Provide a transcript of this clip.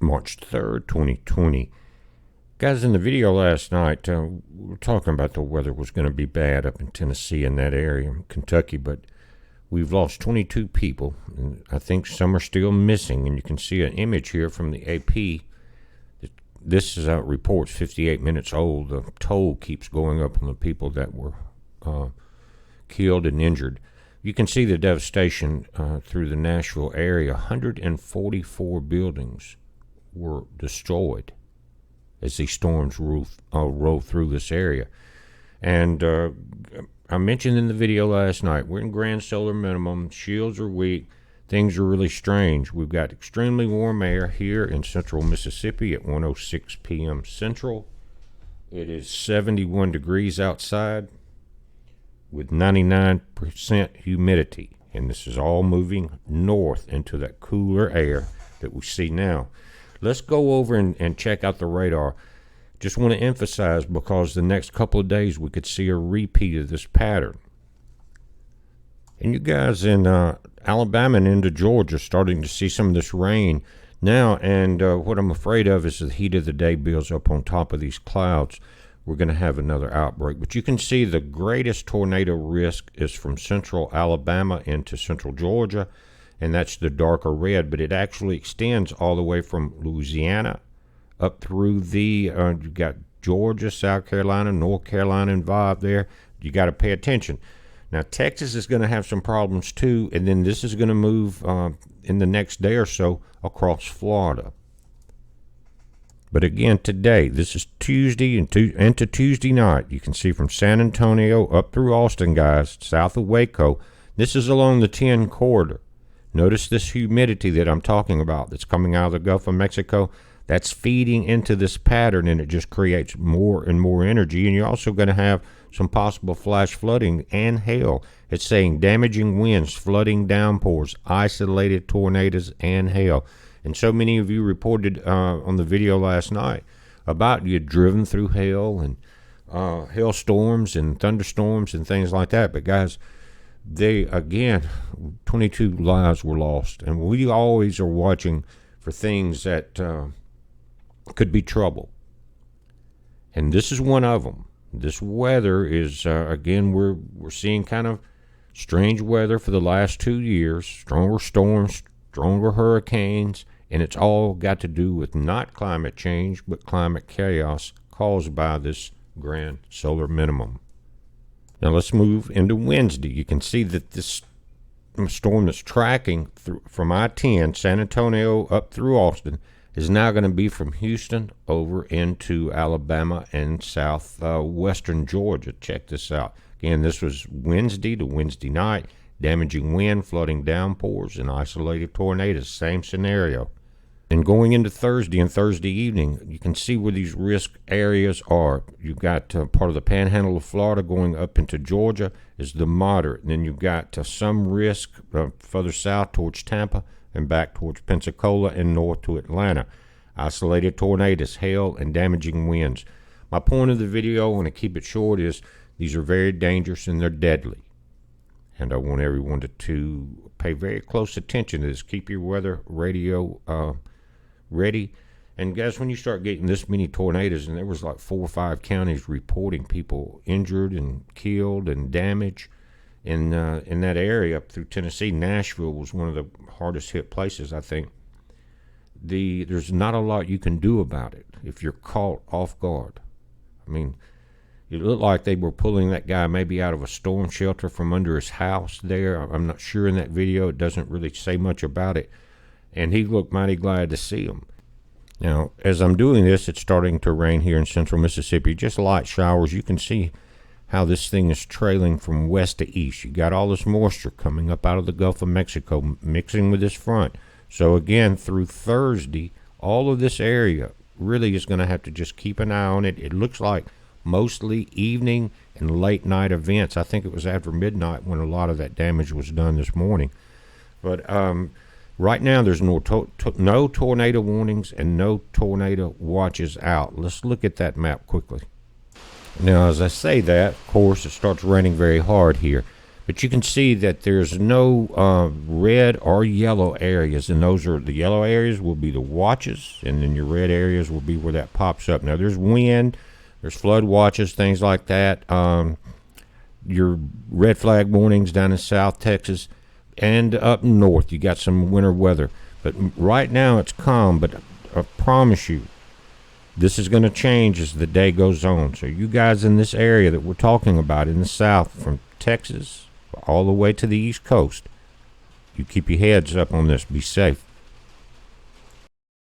March 3rd, 2020. Guys, in the video last night, we were talking about the weather was going to be bad up in Tennessee and that area, Kentucky, but we've lost 22 people, and I think some are still missing. And you can see an image here from the AP. This is reports 58 minutes old. The toll keeps going up on the people that were killed and injured. You can see the devastation through the Nashville area. 144 buildings were destroyed as these storms roll through this area. And I mentioned in the video last night, we're in grand solar minimum. Shields are weak. Things are really strange. We've got extremely warm air here in central Mississippi at 1:06 p.m. Central. It is 71 degrees outside with 99% humidity. And this is all moving north into that cooler air that we see now. Let's go over and check out the radar. Just want to emphasize, because the next couple of days we could see a repeat of this pattern. And you guys in Alabama and into Georgia starting to see some of this rain now. And what I'm afraid of is the heat of the day builds up on top of these clouds. We're going to have another outbreak. But you can see the greatest tornado risk is from central Alabama into central Georgia. And that's the darker red, but it actually extends all the way from Louisiana up through the, you've got Georgia, South Carolina, North Carolina involved there. You got to pay attention. Now, Texas is going to have some problems too, and then this is going to move in the next day or so across Florida. But again, today, this is Tuesday into Tuesday night. You can see from San Antonio up through Austin, guys, south of Waco. This is along the 10 corridor. Notice this humidity that I'm talking about that's coming out of the Gulf of Mexico. That's feeding into this pattern, and it just creates more and more energy. And you're also going to have some possible flash flooding and hail. It's saying damaging winds, flooding downpours, isolated tornadoes, and hail. And so many of you reported on the video last night about you had driven through hail and hailstorms and thunderstorms and things like that. But guys, 22 lives were lost, and we always are watching for things that could be trouble, and this is one of them. This weather is again, we're seeing kind of strange weather for the last 2 years, stronger storms, stronger hurricanes, and it's all got to do with not climate change but climate chaos caused by this grand solar minimum. Now let's move into Wednesday. You can see that this storm that's tracking from I-10, San Antonio up through Austin, is now going to be from Houston over into Alabama and southwestern Georgia. Check this out. Again, this was Wednesday to Wednesday night. Damaging wind, flooding downpours, and isolated tornadoes. Same scenario. And going into Thursday and Thursday evening, you can see where these risk areas are. You've got part of the panhandle of Florida going up into Georgia is the moderate. And then you've got some risk further south towards Tampa and back towards Pensacola and north to Atlanta. Isolated tornadoes, hail, and damaging winds. My point of the video, I want to keep it short, is these are very dangerous and they're deadly. And I want everyone to pay very close attention to this. Keep your weather radio ready. And guys, when you start getting this many tornadoes, and there was like 4 or 5 counties reporting people injured and killed and damaged in that area up through Tennessee. Nashville was one of the hardest hit places, I think. There's not a lot you can do about it if you're caught off guard. I mean, it looked like they were pulling that guy maybe out of a storm shelter from under his house there. I'm not sure in that video. It doesn't really say much about it. And he looked mighty glad to see him. Now, as I'm doing this, it's starting to rain here in central Mississippi. Just light showers. You can see how this thing is trailing from west to east. You got all this moisture coming up out of the Gulf of Mexico, mixing with this front. So again, through Thursday, all of this area really is going to have to just keep an eye on it. It looks like mostly evening and late night events. I think it was after midnight when a lot of that damage was done this morning. But right now there's no tornado warnings and no tornado watches out. Let's look at that map quickly. Now, as I say that, of course, it starts raining very hard here. But you can see that there's no red or yellow areas, and those are the yellow areas will be the watches, and then your red areas will be where that pops up. Now there's wind, there's flood watches, things like that. Your red flag warnings down in South Texas and up north, you got some winter weather. But right now it's calm, but I promise you, this is going to change as the day goes on. So you guys in this area that we're talking about in the south, from Texas all the way to the East Coast, you keep your heads up on this. Be safe.